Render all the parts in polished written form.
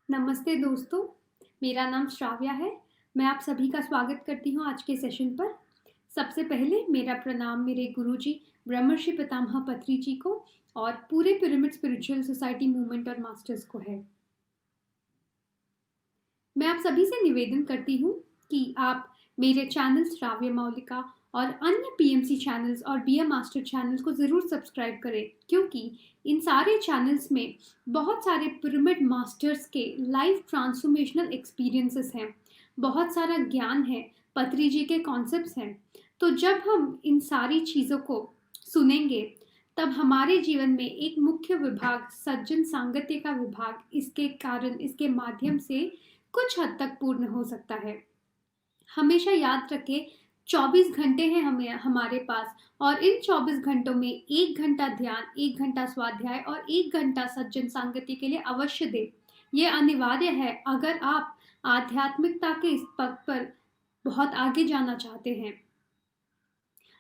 नमस्ते दोस्तों, मेरा नाम श्राव्या है। मैं आप सभी का स्वागत करती हूँ आज के सेशन पर। सबसे पहले मेरा प्रणाम मेरे गुरुजी ब्रह्मर्षि पितामह पत्री जी को और पूरे पिरामिड स्पिरिचुअल सोसाइटी मूवमेंट और मास्टर्स को है। मैं आप सभी से निवेदन करती हूँ कि आप मेरे चैनल श्राव्य मौलिका और अन्य पीएमसी चैनल्स और बीएम मास्टर चैनल्स को ज़रूर सब्सक्राइब करें, क्योंकि इन सारे चैनल्स में बहुत सारे पिरामिड मास्टर्स के लाइव ट्रांसफॉर्मेशनल एक्सपीरियंसेस हैं, बहुत सारा ज्ञान है, पत्री जी के कॉन्सेप्ट्स हैं। तो जब हम इन सारी चीज़ों को सुनेंगे तब हमारे जीवन में एक मुख्य विभाग सज्जन सांगत्य का विभाग इसके कारण इसके माध्यम से कुछ हद तक पूर्ण हो सकता है। हमेशा याद रखें, 24 घंटे हैं हमारे पास, और इन 24 घंटों में 1 घंटा ध्यान, 1 घंटा स्वाध्याय और 1 घंटा सज्जन सांगति के लिए अवश्य दें। ये अनिवार्य है अगर आप आध्यात्मिकता के इस पथ पर बहुत आगे जाना चाहते हैं।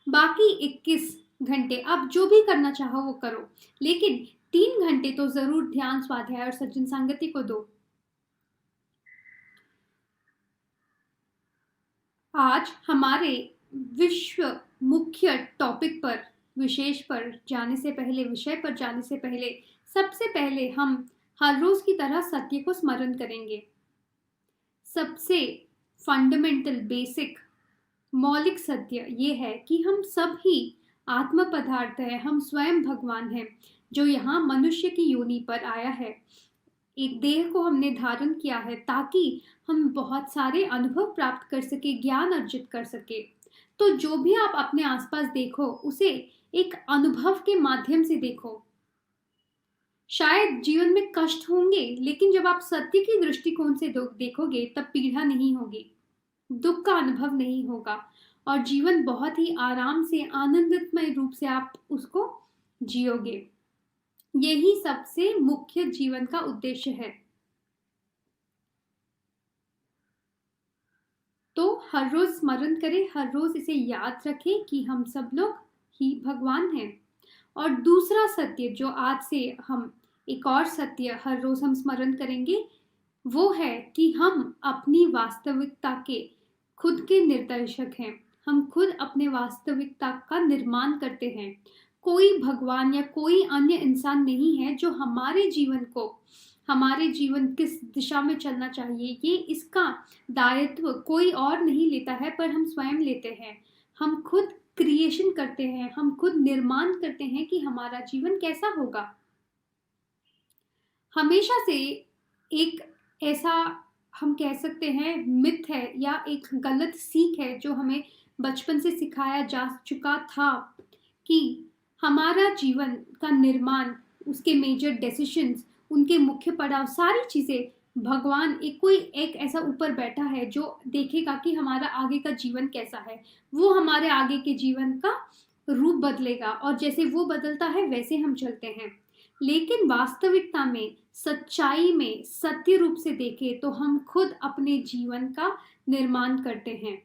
बाकी 21 घंटे आप जो भी करना चाहो वो करो, लेकिन 3 घंटे तो जरूर ध्यान, स्वाध्याय और सज्जन सांगति को दो। आज हमारे विश्व मुख्य टॉपिक पर, विशेष पर जाने से पहले, विषय पर जाने से पहले, सबसे पहले हम हर रोज की तरह सत्य को स्मरण करेंगे। सबसे फंडामेंटल, बेसिक, मौलिक सत्य ये है कि हम सब ही आत्म पदार्थ है, हम स्वयं भगवान हैं जो यहाँ मनुष्य की योनि पर आया है। एक देह को हमने धारण किया है ताकि हम बहुत सारे अनुभव प्राप्त कर सके, ज्ञान अर्जित कर सके। तो जो भी आप अपने आसपास देखो उसे एक अनुभव के माध्यम से देखो। शायद जीवन में कष्ट होंगे, लेकिन जब आप सत्य की दृष्टिकोण से देखोगे तब पीड़ा नहीं होगी, दुख का अनुभव नहीं होगा और जीवन बहुत ही आराम से, आनंदमय रूप से आप उसको जियोगे। यही सबसे मुख्य जीवन का उद्देश्य है। तो हर रोज स्मरण करें, हर रोज इसे याद रखें कि हम सब लोग ही भगवान हैं। और दूसरा सत्य जो आज से हम, एक और सत्य हर रोज हम स्मरण करेंगे, वो है कि हम अपनी वास्तविकता के खुद के निर्देशक हैं। हम खुद अपने वास्तविकता का निर्माण करते हैं। कोई भगवान या कोई अन्य इंसान नहीं है जो हमारे जीवन को, हमारे जीवन किस दिशा में चलना चाहिए, ये इसका दायित्व कोई और नहीं लेता है, पर हम स्वयं लेते हैं। हम खुद क्रिएशन करते हैं, हम खुद निर्माण करते हैं कि हमारा जीवन कैसा होगा। हमेशा से एक ऐसा, हम कह सकते हैं, मिथ है या एक गलत सीख है जो हमें बचपन से सिखाया जा चुका था कि हमारा जीवन का निर्माण, उसके मेजर डिसीजंस, उनके मुख्य पड़ाव, सारी चीजें भगवान, एक कोई एक ऐसा ऊपर बैठा है जो देखेगा कि हमारा आगे का जीवन कैसा है। वो हमारे आगे के जीवन का रूप बदलेगा और जैसे वो बदलता है वैसे हम चलते हैं। लेकिन वास्तविकता में, सच्चाई में, सत्य रूप से देखें तो हम खुद अपने जीवन का निर्माण करते हैं।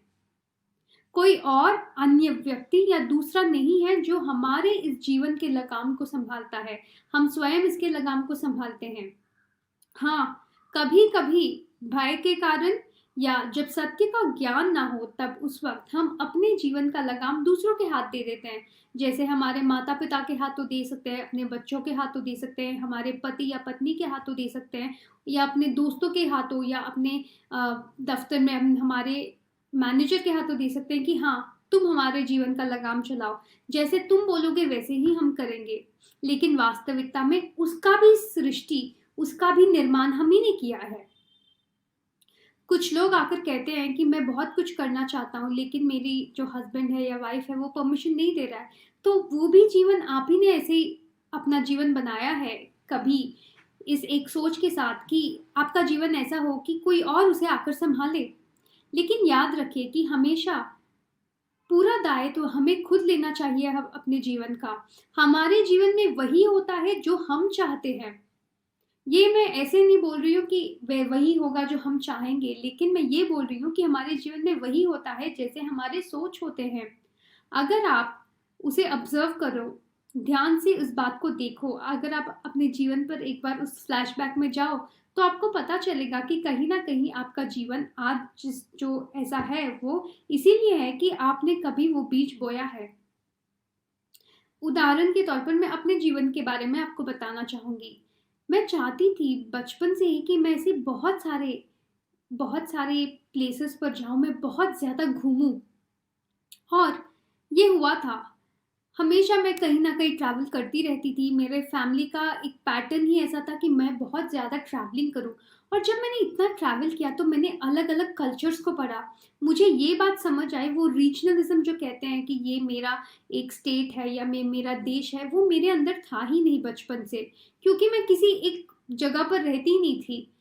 कोई और अन्य व्यक्ति या दूसरा नहीं है जो हमारे इस जीवन के लगाम को संभालता है, हम स्वयं इसके लगाम को संभालते हैं। हाँ, कभी कभी भय के कारण या जब सत्य का ज्ञान ना हो तब उस वक्त हम अपने जीवन का लगाम दूसरों के हाथ दे देते हैं। जैसे हमारे माता पिता के हाथों दे सकते हैं, अपने बच्चों के हाथों दे सकते हैं, हमारे पति या पत्नी के हाथों दे सकते हैं, या अपने दोस्तों के हाथों, या अपने दफ्तर में हमारे मैनेजर के हाथों दे सकते हैं कि हाँ, तुम हमारे जीवन का लगाम चलाओ, जैसे तुम बोलोगे वैसे ही हम करेंगे। लेकिन वास्तविकता में उसका भी सृष्टि, उसका भी निर्माण हम ही ने किया है। कुछ लोग आकर कहते हैं कि मैं बहुत कुछ करना चाहता हूँ, लेकिन मेरी जो हस्बैंड है या वाइफ है वो परमिशन नहीं दे रहा है। तो वो भी जीवन आप ही ने ऐसे ही अपना जीवन बनाया है, कभी इस एक सोच के साथ कि आपका जीवन ऐसा हो कि कोई और उसे आकर संभाले। लेकिन याद रखिए कि हमेशा पूरा दायित्व हमें खुद लेना चाहिए अपने जीवन का। हमारे जीवन में वही होता है जो हम चाहते हैं। ये मैं ऐसे नहीं बोल रही हूँ कि वही होगा जो हम चाहेंगे, लेकिन मैं ये बोल रही हूँ कि हमारे जीवन में वही होता है जैसे हमारे सोच होते हैं। अगर आप उसे ऑब्जर्व करो, ध्यान से उस बात को देखो, अगर आप अपने जीवन पर एक बार उस फ्लैशबैक में जाओ तो आपको पता चलेगा कि कहीं न कहीं आपका जीवन आज जिस जो ऐसा है वो इसीलिए है कि आपने कभी वो बीज बोया है। उदाहरण के तौर पर मैं अपने जीवन के बारे में आपको बताना चाहूँगी। मैं चाहती थी बचपन से ही कि मैं ऐसे बहुत सारे प्लेसेस पर जाऊँ, मैं बहुत ज़्यादा घूमूँ और ये हुआ था। हमेशा मैं कहीं न कहीं ट्रैवल करती रहती थी। मेरे फैमिली का एक पैटर्न ही ऐसा था कि मैं बहुत ज़्यादा ट्रैवलिंग करूँ और जब मैंने इतना ट्रैवल किया तो मैंने अलग-अलग कल्चर्स को पढ़ा। मुझे ये बात समझ आई वो रीजनलिज़्म जो कहते हैं कि ये मेरा एक स्टेट है या मेरा देश है, वो मेरे अंदर था ही नहीं बचपन से। क्योंकि मैं किसी एक जगह पर रहती ही नहीं थी।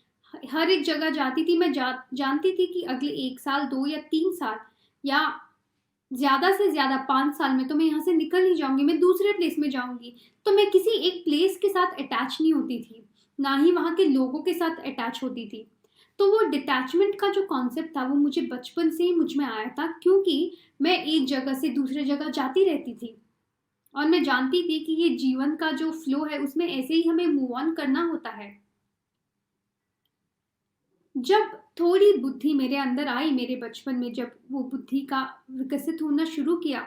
हर एक जगह जाती थी, मैं जानती थी कि अगले 1 साल, 2 या 3 साल या ज़्यादा से ज़्यादा 5 साल में तो मैं यहाँ से निकल ही जाऊँगी, मैं दूसरे प्लेस में जाऊँगी। तो मैं किसी एक प्लेस के साथ अटैच नहीं होती थी, ना ही वहाँ के लोगों के साथ अटैच होती थी। तो वो डिटैचमेंट का जो कॉन्सेप्ट था वो मुझे बचपन से ही मुझ में आया था क्योंकि मैं एक जगह से दूसरे जगह जाती रहती थी और मैं जानती थी कि ये जीवन का जो फ्लो है उसमें ऐसे ही हमें मूव ऑन करना होता है। जब थोड़ी बुद्धि मेरे अंदर आई मेरे बचपन में जब वो बुद्धि का विकसित होना शुरू किया,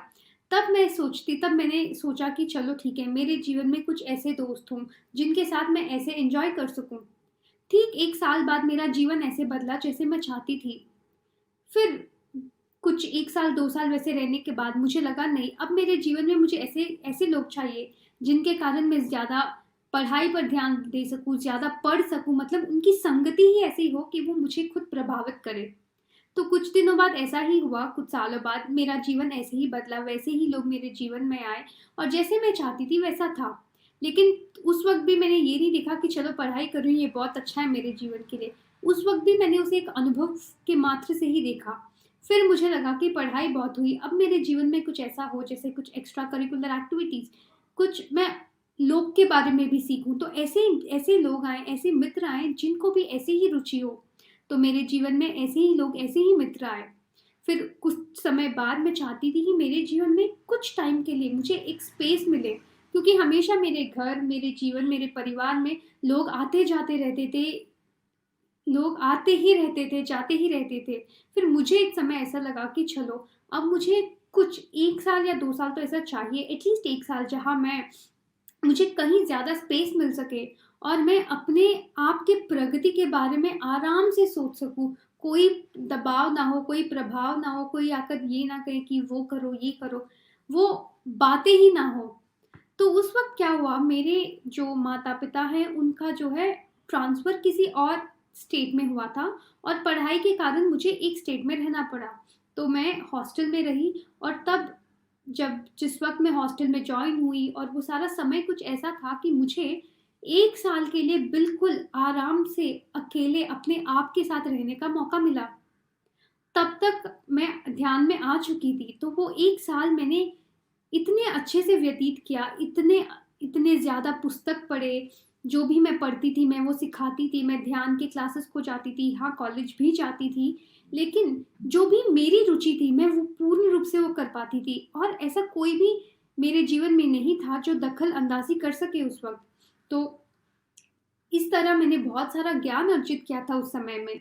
तब मैंने सोचा कि चलो ठीक है, मेरे जीवन में कुछ ऐसे दोस्त हों, जिनके साथ मैं ऐसे एन्जॉय कर सकूँ। ठीक 1 साल बाद मेरा जीवन ऐसे बदला जैसे मैं चाहती थी। फिर कुछ 1 साल, 2 साल वैसे रहने के बाद मुझे लगा नहीं, अब मेरे जीवन में मुझे ऐसे ऐसे लोग चाहिए, जिनके कारण मैं ज़्यादा पढ़ाई पर ध्यान दे सकूँ, ज़्यादा पढ़ सकूँ मतलब उनकी संगति ही ऐसी हो कि वो मुझे खुद प्रभावित करे। तो कुछ दिनों बाद ऐसा ही हुआ, कुछ सालों बाद मेरा जीवन ऐसे ही बदला, वैसे ही लोग मेरे जीवन में आए और जैसे मैं चाहती थी वैसा था। लेकिन उस वक़्त भी मैंने ये नहीं देखा कि चलो पढ़ाई कर रही हूँ, ये बहुत अच्छा है मेरे जीवन के लिए। उस वक़्त भी मैंने उसे एक अनुभव के मात्र से ही देखा। फिर मुझे लगा कि पढ़ाई बहुत हुई, अब मेरे जीवन में कुछ ऐसा हो जैसे कुछ एक्स्ट्रा करिकुलर एक्टिविटीज़, कुछ मैं लोग के बारे में भी सीखूँ। तो ऐसे ऐसे लोग आएँ, ऐसे मित्र आएँ जिनको भी ऐसी ही रुचि हो। तो मेरे जीवन में ऐसे ही लोग, ऐसे ही मित्र आए। फिर कुछ समय बाद मैं चाहती थी कि मेरे जीवन में कुछ टाइम के लिए मुझे एक स्पेस मिले क्योंकि हमेशा मेरे घर, मेरे जीवन, मेरे परिवार में लोग आते-जाते रहते थे, लोग आते ही रहते थे, जाते ही रहते थे। फिर मुझे एक समय ऐसा लगा कि चलो, अब मुझे कुछ 1 साल या 2 साल तो ऐसा चाहिए, एटलीस्ट 1 साल जहाँ मुझे कहीं ज़्यादा स्पेस मिल सके और मैं अपने आप की प्रगति के बारे में आराम से सोच सकूँ। कोई दबाव ना हो, कोई प्रभाव ना हो, कोई आकर ये ना कहे कि वो करो, ये करो, वो बातें ही ना हो। तो उस वक़्त क्या हुआ मेरे जो माता-पिता हैं उनका जो है ट्रांसफ़र किसी और स्टेट में हुआ था और पढ़ाई के कारण मुझे एक स्टेट में रहना पड़ा। तो मैं हॉस्टल में रही और तब जब जिस वक़्त मैं हॉस्टल में जॉइन हुई और वो सारा समय कुछ ऐसा था कि मुझे 1 साल के लिए बिल्कुल आराम से अकेले अपने आप के साथ रहने का मौका मिला। तब तक मैं ध्यान में आ चुकी थी, तो वो 1 साल मैंने इतने अच्छे से व्यतीत किया, इतने इतने ज़्यादा पुस्तक पढ़े, जो भी मैं पढ़ती थी मैं वो सिखाती थी, मैं ध्यान के क्लासेस को जाती थी, हाँ, कॉलेज भी जाती थी। लेकिन जो भी मेरी रुचि थी, मैं वो पूर्ण रूप से वो कर पाती थी और ऐसा कोई भी मेरे जीवन में नहीं था जो दखल अंदाज़ी कर सके उस वक़्त। तो इस तरह मैंने बहुत सारा ज्ञान अर्जित किया था उस समय में।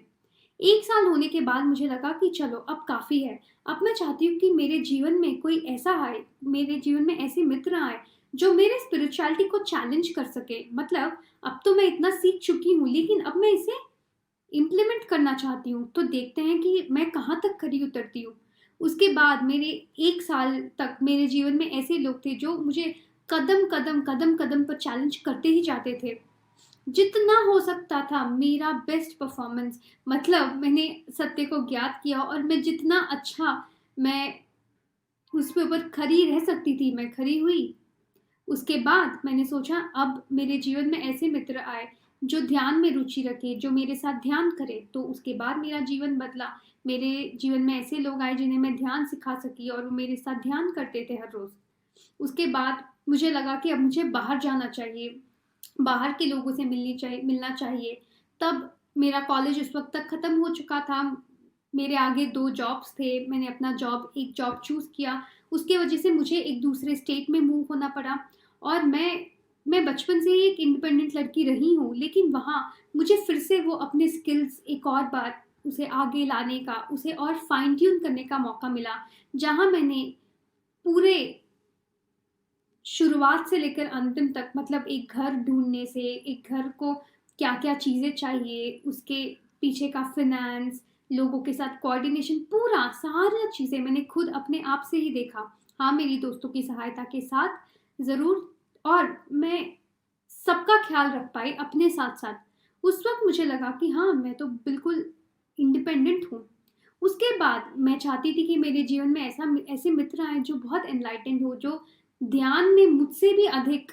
1 साल होने के बाद मुझे लगा कि चलो अब काफ़ी है। अब मैं चाहती हूँ कि मेरे जीवन में कोई ऐसा आए, मेरे जीवन में ऐसे मित्र आएँ, जो मेरे स्पिरिचुअलिटी को चैलेंज कर सके। मतलब अब तो मैं इतना सीख चुकी हूँ, लेकिन अब मैं इसे इम्प्लीमेंट करना चाहती हूँ। तो देखते हैं कि मैं कहाँ तक खरी उतरती हूँ। उसके बाद मेरे 1 साल तक मेरे जीवन में ऐसे लोग थे जो मुझे कदम-कदम, कदम-कदम पर चैलेंज करते ही जाते थे। जितना हो सकता था मेरा बेस्ट परफॉर्मेंस मतलब मैंने सत्य को ज्ञात किया और मैं जितना अच्छा मैं उसके ऊपर खरी रह सकती थी, मैं खरी हुई। उसके बाद मैंने सोचा अब मेरे जीवन में ऐसे मित्र आए, जो ध्यान में रुचि रखे, जो मेरे साथ ध्यान करे, तो उसके बाद मेरा जीवन बदला। मेरे जीवन में ऐसे लोग आए जिन्हें मैं ध्यान सिखा सकी और वो मेरे साथ ध्यान करते थे हर रोज़। उसके बाद मुझे लगा कि अब मुझे बाहर जाना चाहिए, बाहर के लोगों से मिलना चाहिए। तब मेरा कॉलेज उस वक़्त तक ख़त्म हो चुका था। मेरे आगे 2 जॉब्स थे। मैंने अपना एक जॉब चूज़ किया। उसकी वज़ह से मुझे एक दूसरे स्टेट में मूव होना पड़ा और मैं मैं बचपन से ही एक इंडिपेंडेंट लड़की रही हूँ, लेकिन वहाँ मुझे फिर से वो अपने स्किल्स एक और बार उसे आगे लाने का, उसे और फाइन ट्यून करने का मौका मिला, जहाँ मैंने पूरे शुरुआत से लेकर अंतिम तक, मतलब एक घर ढूँढने से, एक घर को क्या-क्या चीज़ें चाहिए, उसके पीछे का फ़ाइनेंस, लोगों के साथ कोऑर्डिनेशन, पूरा सारा चीज़ें मैंने खुद अपने आप से ही देखा। हाँ, मेरी दोस्तों की सहायता के साथ ज़रूर, और मैं सबका ख़्याल रख पाई अपने साथ-साथ। उस वक़्त मुझे लगा कि हाँ, मैं तो बिल्कुल इंडिपेंडेंट हूँ। उसके बाद मैं चाहती थी कि मेरे जीवन में ऐसे मित्र आएँ जो बहुत एनलाइटेंड हो, जो ध्यान में मुझसे भी अधिक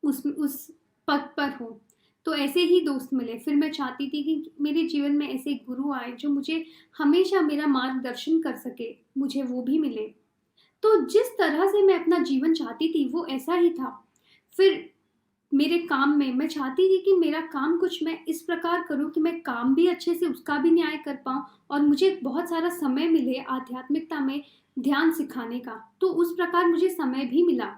उस पद पर हो। तो ऐसे ही दोस्त मिले। फिर मैं चाहती थी कि मेरे जीवन में ऐसे गुरु आएँ जो मुझे हमेशा मेरा मार्गदर्शन कर सके, मुझे वो भी मिले। तो जिस तरह से मैं अपना जीवन चाहती थी वो ऐसा ही था। फिर मेरे काम में मैं चाहती थी कि मेरा काम कुछ मैं इस प्रकार करूँ कि मैं काम भी अच्छे से उसका भी न्याय कर पाऊँ और मुझे बहुत सारा समय मिले आध्यात्मिकता में ध्यान सिखाने का। तो उस प्रकार मुझे समय भी मिला।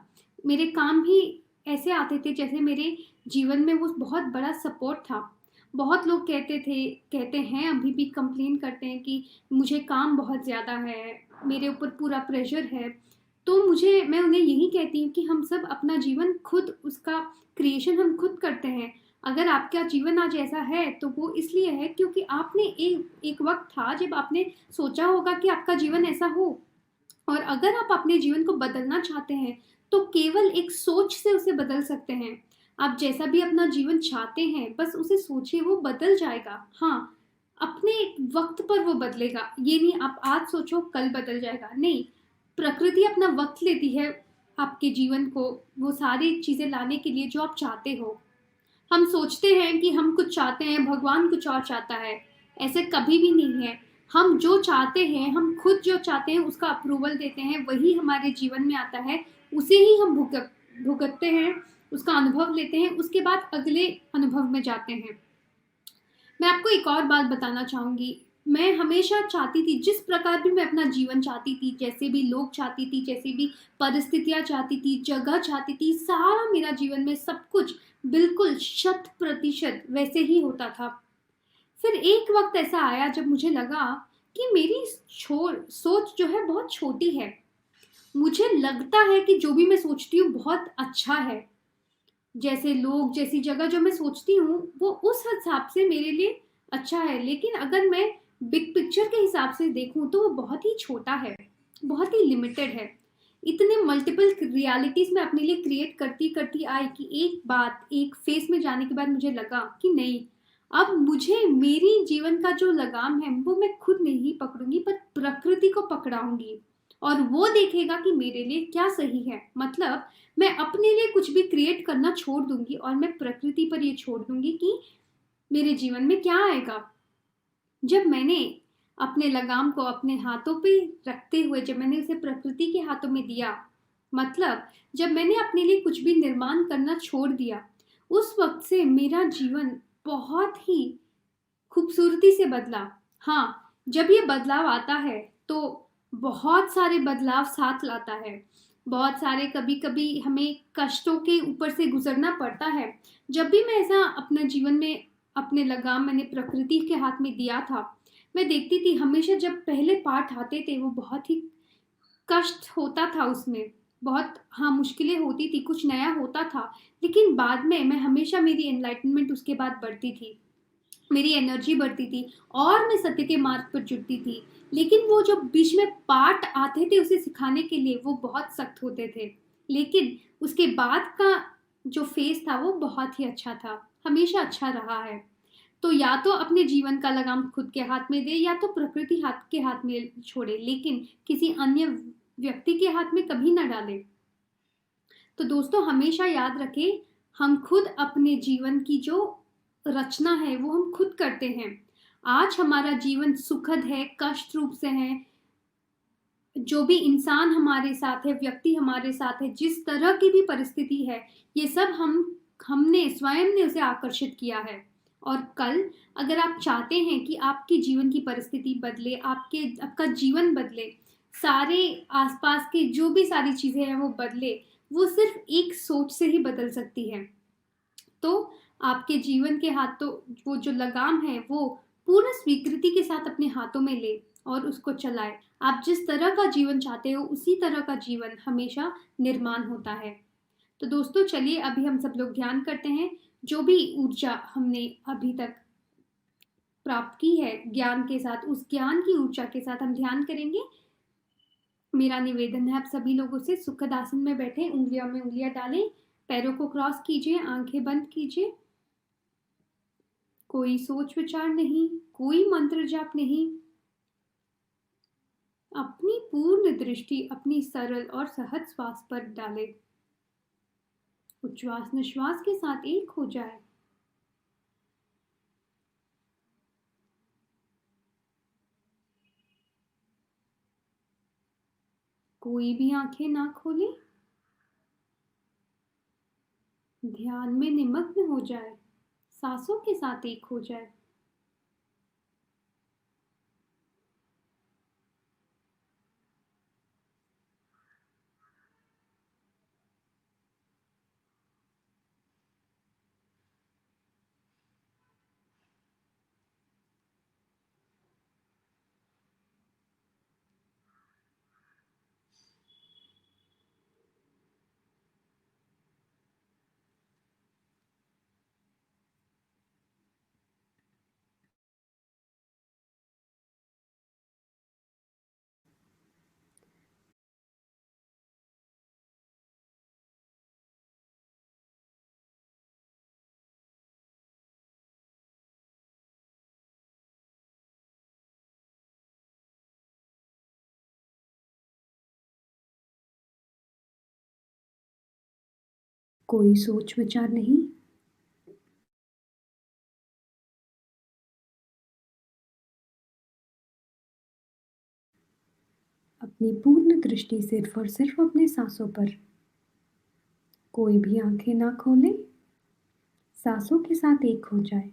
मेरे काम भी ऐसे आते थे जैसे मेरे जीवन में वो बहुत बड़ा सपोर्ट था। बहुत लोग कहते हैं अभी भी कंप्लेन करते हैं कि मुझे काम बहुत ज़्यादा है, मेरे ऊपर पूरा प्रेशर है। तो मैं उन्हें यही कहती हूँ कि हम सब अपना जीवन खुद, उसका क्रिएशन हम खुद करते हैं। अगर आपका जीवन आज ऐसा है तो वो इसलिए है क्योंकि आपने एक वक़्त था जब आपने सोचा होगा कि आपका जीवन ऐसा हो, और अगर आप अपने जीवन को बदलना चाहते हैं, तो केवल एक सोच से उसे बदल सकते हैं। आप जैसा भी अपना जीवन चाहते हैं, बस उसे सोचिए, वो बदल जाएगा। हाँ, अपने एक वक़्त पर वो बदलेगा। ये नहीं आप आज सोचो कल बदल जाएगा, नहीं। प्रकृति अपना वक़्त लेती है आपके जीवन को वो सारी चीज़ें लाने के लिए जो आप चाहते हो। हम सोचते हैं कि हम कुछ चाहते हैं, भगवान कुछ और चाहता है। ऐसे कभी भी नहीं है। हम जो चाहते हैं, हम खुद जो चाहते हैं उसका अप्रूवल देते हैं, वही हमारे जीवन में आता है। उसे ही हम भुगतते हैं, उसका अनुभव लेते हैं, उसके बाद अगले अनुभव में जाते हैं। मैं आपको एक और बात बताना चाहूँगी। मैं हमेशा चाहती थी, जिस प्रकार भी मैं अपना जीवन चाहती थी, जैसे भी लोग चाहती थी, जैसी भी परिस्थितियाँ चाहती थी, जगह चाहती थी, सारा मेरा जीवन में सब कुछ बिल्कुल 100% वैसे ही होता था। फिर एक वक़्त ऐसा आया जब मुझे लगा कि मेरी सोच जो है बहुत छोटी है। मुझे लगता है कि जो भी मैं सोचती हूँ बहुत अच्छा है। जैसे लोग, जैसी जगह जो मैं सोचती हूँ, वो उस हिसाब से मेरे लिए अच्छा है, लेकिन अगर मैं बिग पिक्चर के हिसाब से देखूँ, तो वो बहुत ही छोटा है, बहुत ही लिमिटेड है। इतने मल्टीपल रियलिटीज़ मैं अपने लिए क्रिएट करती आई कि एक बात, एक फ़ेज़ में जाने के बाद मुझे लगा कि नहीं, अब मुझे मेरी जीवन का जो लगाम है, वो मैं खुद नहीं पकड़ूँगी, पर प्रकृति को पकड़ाऊँगी, और वो देखेगा कि मेरे लिए क्या सही है। मतलब मैं अपने लिए कुछ भी क्रिएट करना छोड़ दूँगी और मैं प्रकृति पर ये छोड़ दूँगी कि मेरे जीवन में क्या आएगा। जब मैंने अपने लगाम को अपने हाथों पे रखते हुए, जब मैंने उसे प्रकृति के हाथों में दिया, मतलब जब मैंने अपने लिए कुछ भी निर्माण करना छोड़ दिया, उस वक़्त से मेरा जीवन बहुत ही खूबसूरती से बदला। हाँ, जब ये बदलाव आता है, तो बहुत सारे बदलाव साथ लाता है। बहुत सारे, कभी-कभी हमें कष्टों के ऊपर से गुज़रना पड़ता है। जब भी मैं ऐसा अपने जीवन में अपने लगाम मैंने प्रकृति के हाथ में दिया था, मैं देखती थी हमेशा जब पहले पार्ट आते थे, वो बहुत ही कष्ट होता था उसमें। बहुत, हाँ, मुश्किलें होती थी, कुछ नया होता था, लेकिन बाद में मैं हमेशा, मेरी एनलाइटनमेंट उसके बाद बढ़ती थी। मेरी एनर्जी बढ़ती थी और मैं सत्य के मार्ग पर जुटती थी। लेकिन वो जो बीच में पार्ट आते थे उसे सिखाने के लिए, वो बहुत सख्त होते थे। लेकिन उसके बाद का जो फ़ेज़ था वो बहुत ही अच्छा था, हमेशा अच्छा रहा है। तो या तो अपने जीवन का लगाम खुद के हाथ में दे, या तो प्रकृति हाथ के हाथ में छोड़े, लेकिन किसी अन्य व्यक्ति के हाथ में कभी ना डाले। तो दोस्तों, हमेशा याद रखें, हम खुद अपने जीवन की जो रचना है वो हम खुद करते हैं। आज हमारा जीवन सुखद है, कष्ट रूप से है, जो भी इंसान हमारे साथ है, व्यक्ति हमारे साथ है, जिस तरह की भी परिस्थिति है, ये सब हमने स्वयं ने उसे आकर्षित किया है। और कल अगर आप चाहते हैं कि आपके जीवन की परिस्थिति बदले, आपका जीवन बदले, सारे आसपास की जो भी सारी चीज़ें हैं वो बदले, वो सिर्फ एक सोच से ही बदल सकती है। तो आपके जीवन के हाथ तो वो जो लगाम है वो पूर्ण स्वीकृति के साथ अपने हाथों में ले और उसको चलाए। आप जिस तरह का जीवन चाहते हो उसी तरह का जीवन हमेशा निर्माण होता है। तो दोस्तों चलिए अभी हम सब लोग ध्यान करते हैं। जो भी ऊर्जा हमने अभी तक प्राप्त की है ज्ञान के साथ, उस ज्ञान की ऊर्जा के साथ हम ध्यान करेंगे। मेरा निवेदन है आप सभी लोगों से, सुखद आसन में बैठे, उंगलियों में उंगलियां डालें, पैरों को क्रॉस कीजिए, आंखें बंद कीजिए। कोई सोच विचार नहीं, कोई मंत्र जाप नहीं। अपनी पूर्ण दृष्टि अपनी सरल और सहज श्वास पर डालें। उच्छ्वास निश्वास के साथ एक हो जाए। कोई भी आंखें ना खोले, ध्यान में निमग्न हो जाए, सांसों के साथ एक हो जाए। कोई सोच विचार नहीं। अपनी पूर्ण दृष्टि सिर्फ और सिर्फ अपने सांसों पर। कोई भी आंखें ना खोले, सांसों के साथ एक हो जाए।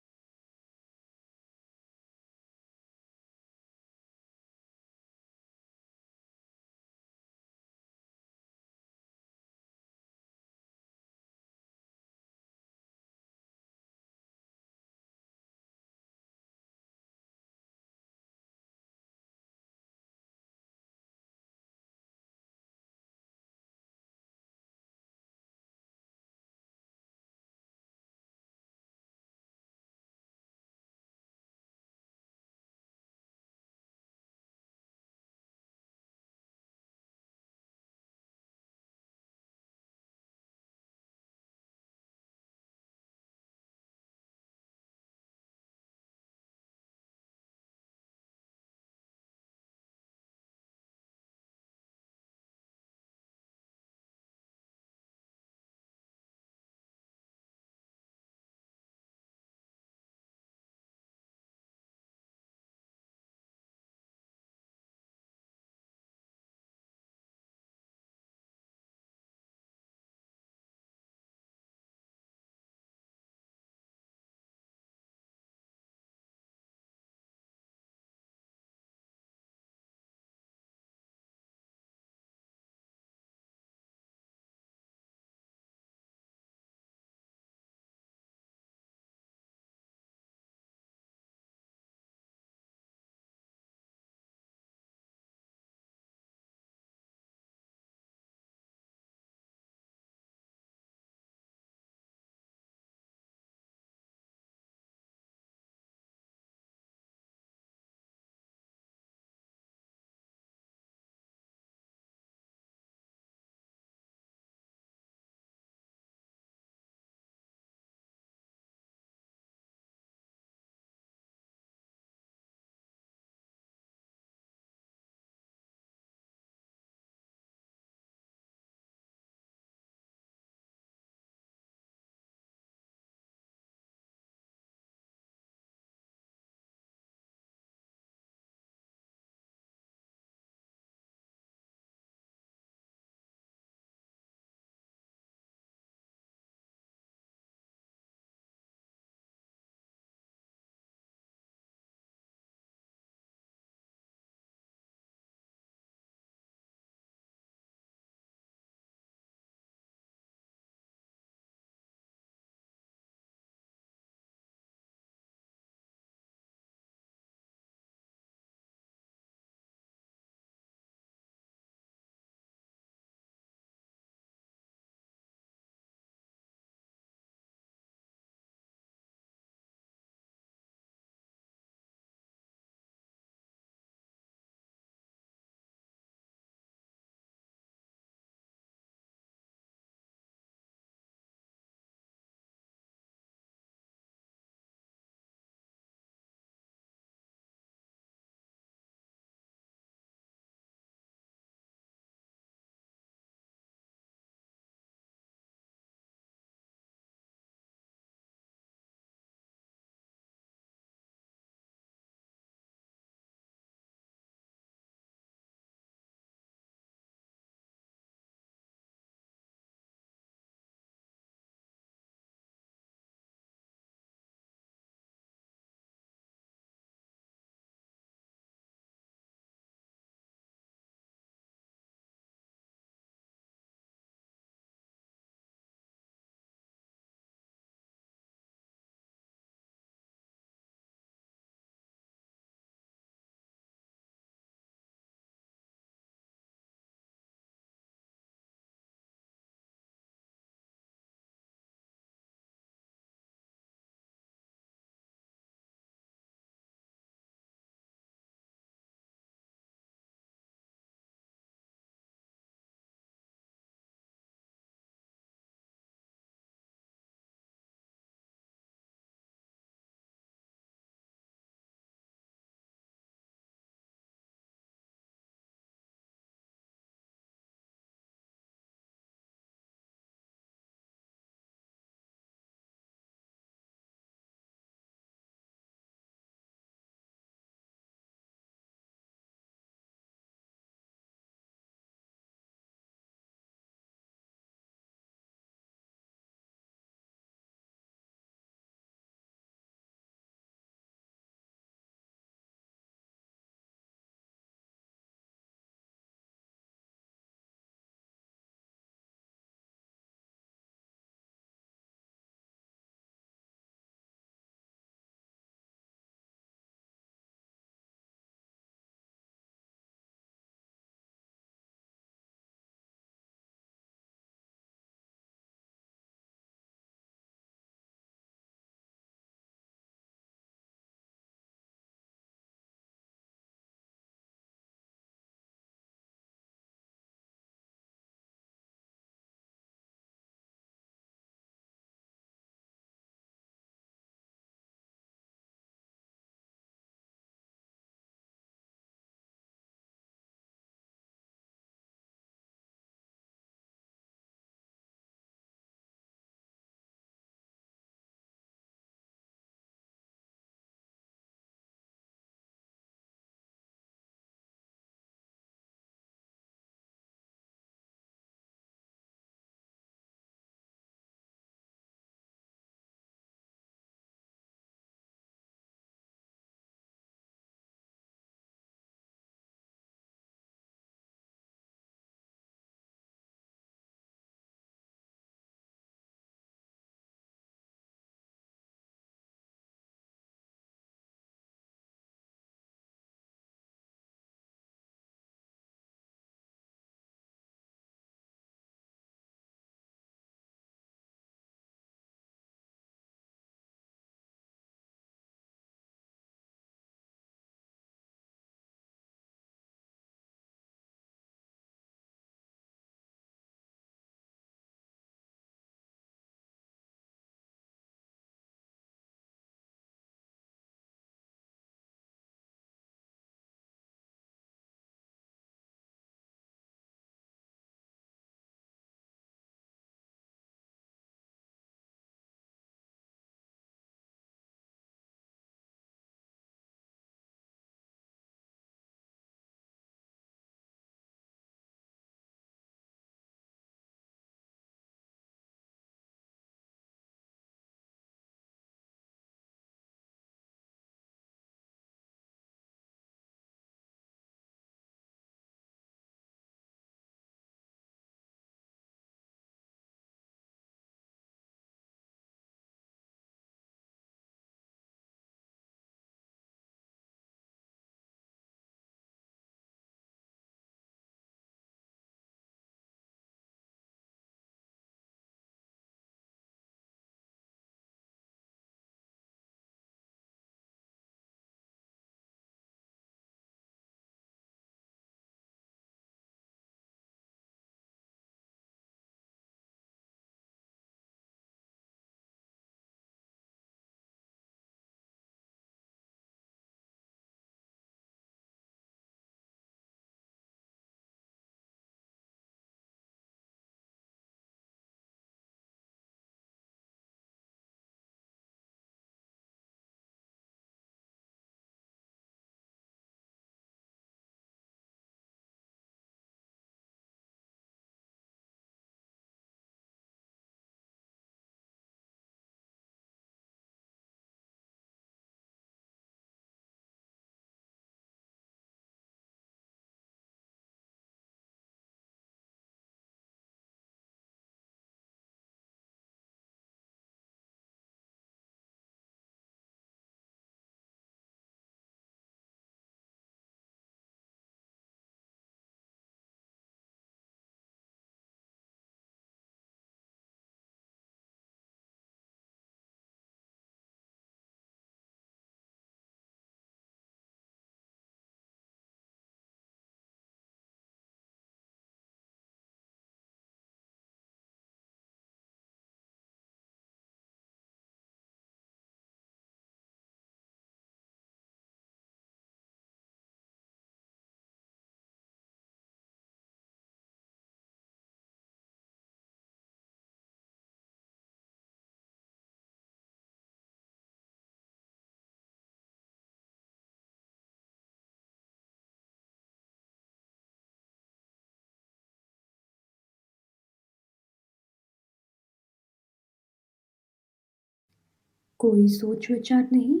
कोई सोच विचार नहीं,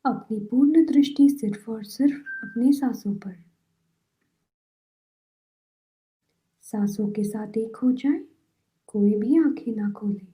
अपनी पूर्ण दृष्टि सिर्फ और सिर्फ अपनी सांसों पर। सांसों के साथ एक हो जाए, कोई भी आंखें ना खोले।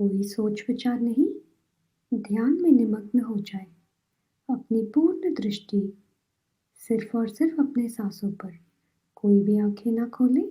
कोई सोच विचार नहीं, ध्यान में निमग्न हो जाए। अपनी पूर्ण दृष्टि सिर्फ और सिर्फ अपने सांसों पर। कोई भी आंखें ना खोले।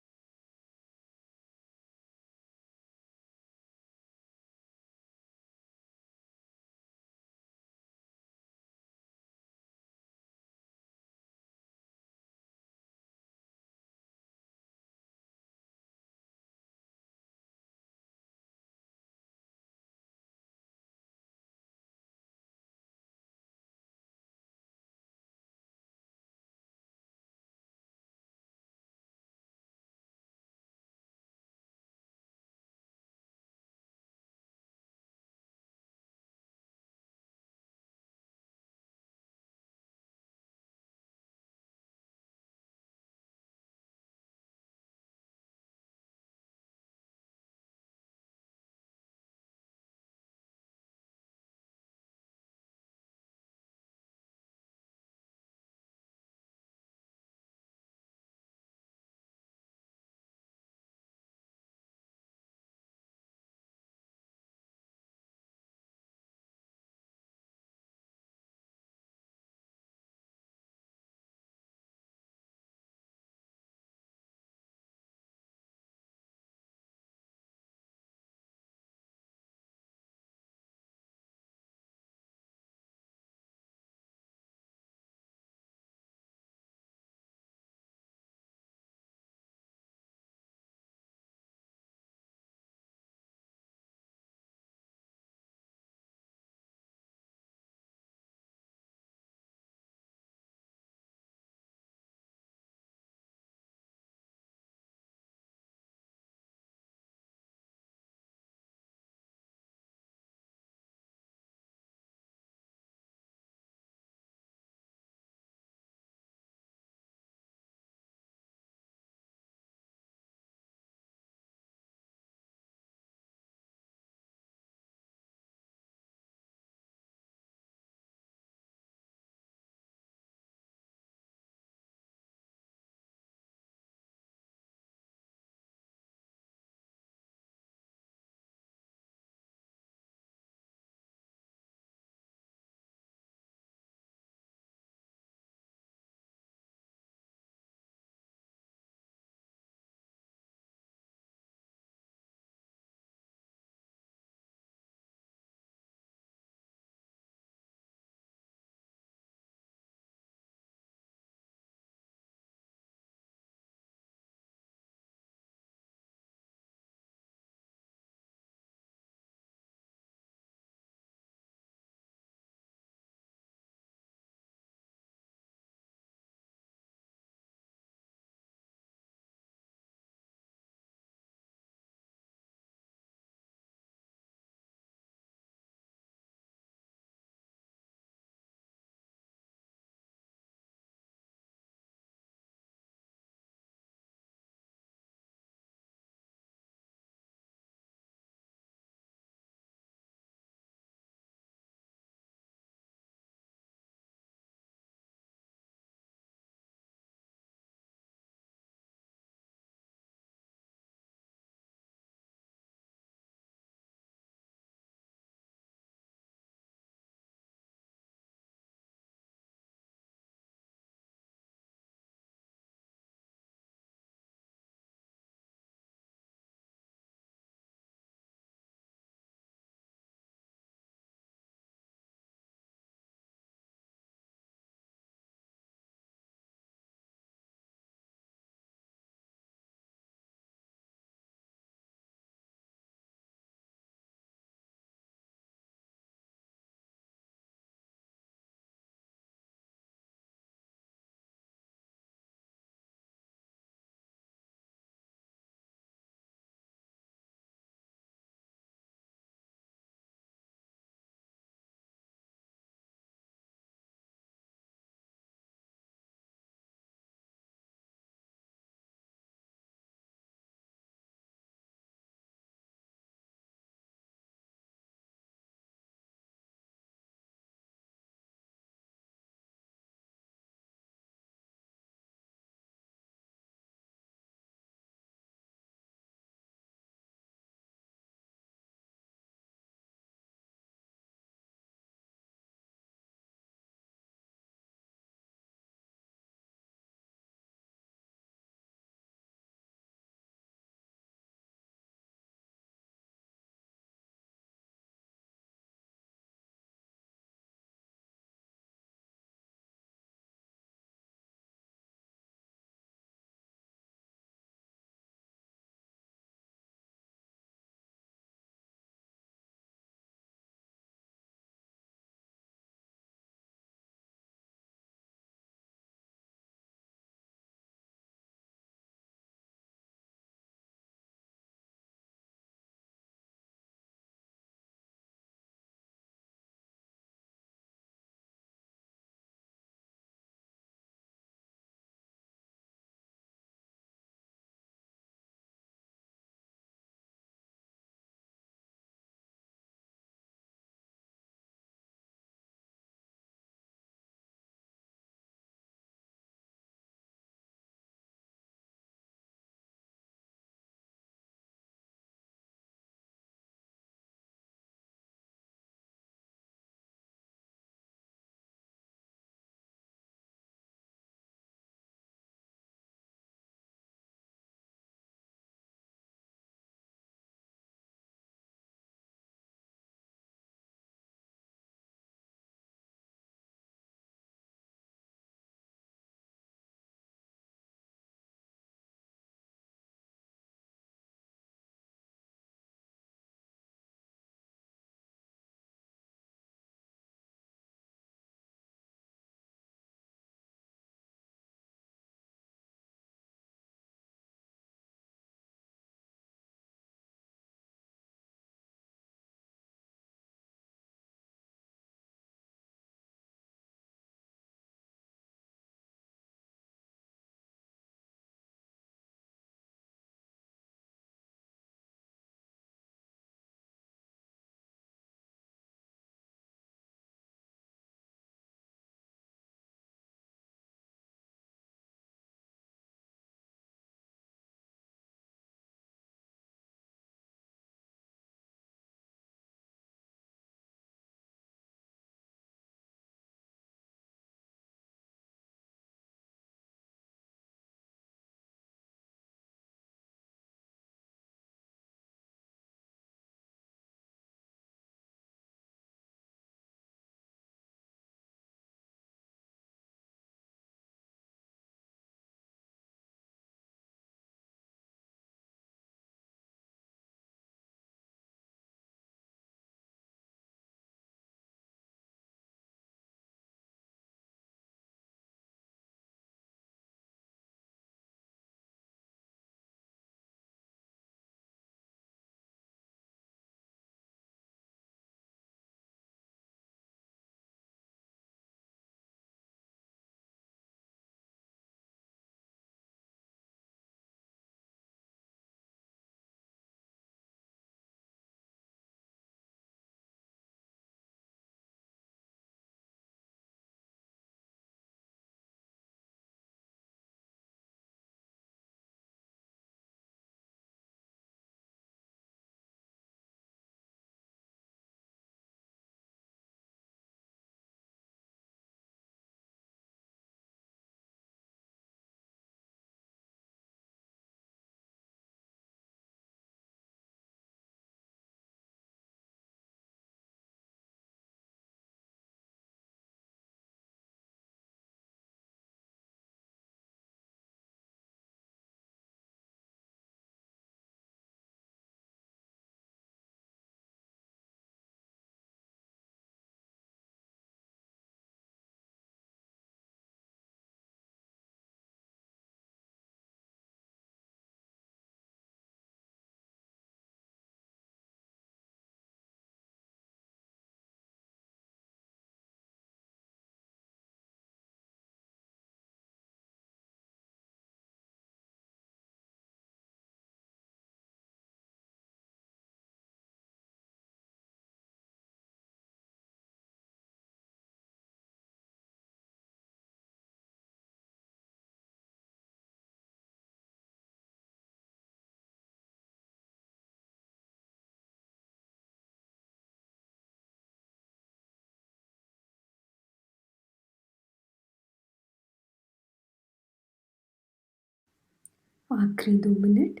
आखिरी 2 मिनट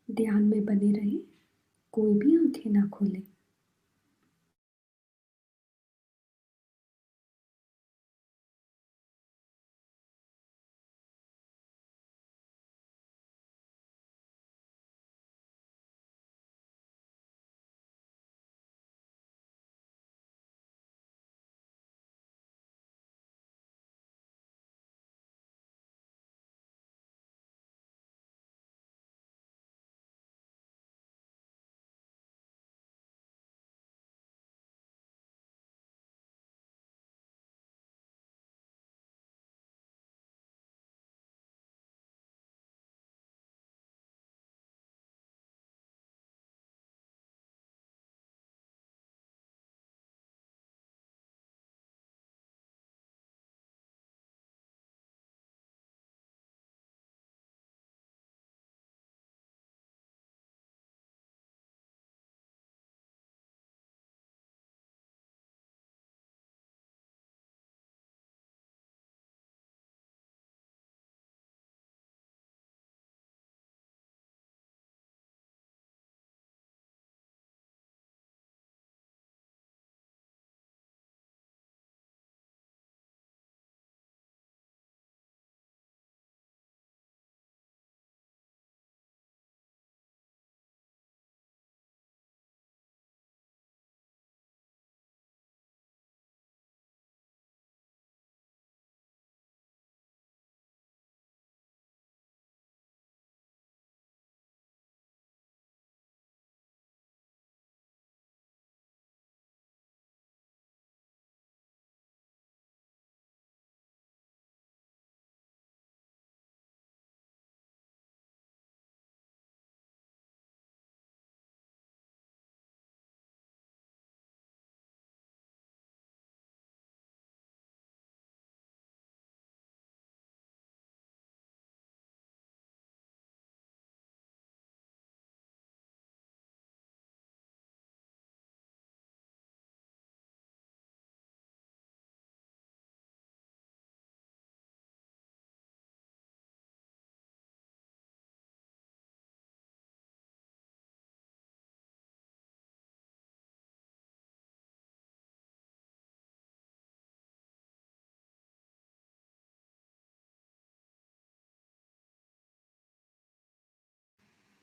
ध्यान में बने रहें, कोई भी आंखें ना खोलें।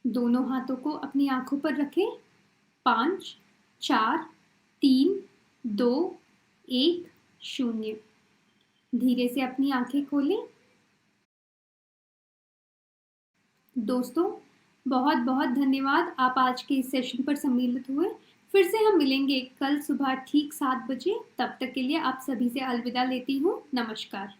दोनों हाथों को अपनी आंखों पर रखें। 5, 4, 3, 2, 1, 0। धीरे से अपनी आंखें खोलें। दोस्तों, बहुत बहुत धन्यवाद, आप आज के इस सेशन पर सम्मिलित हुए। फिर से हम मिलेंगे कल सुबह ठीक 7 बजे। तब तक के लिए आप सभी से अलविदा लेती हूँ। नमस्कार।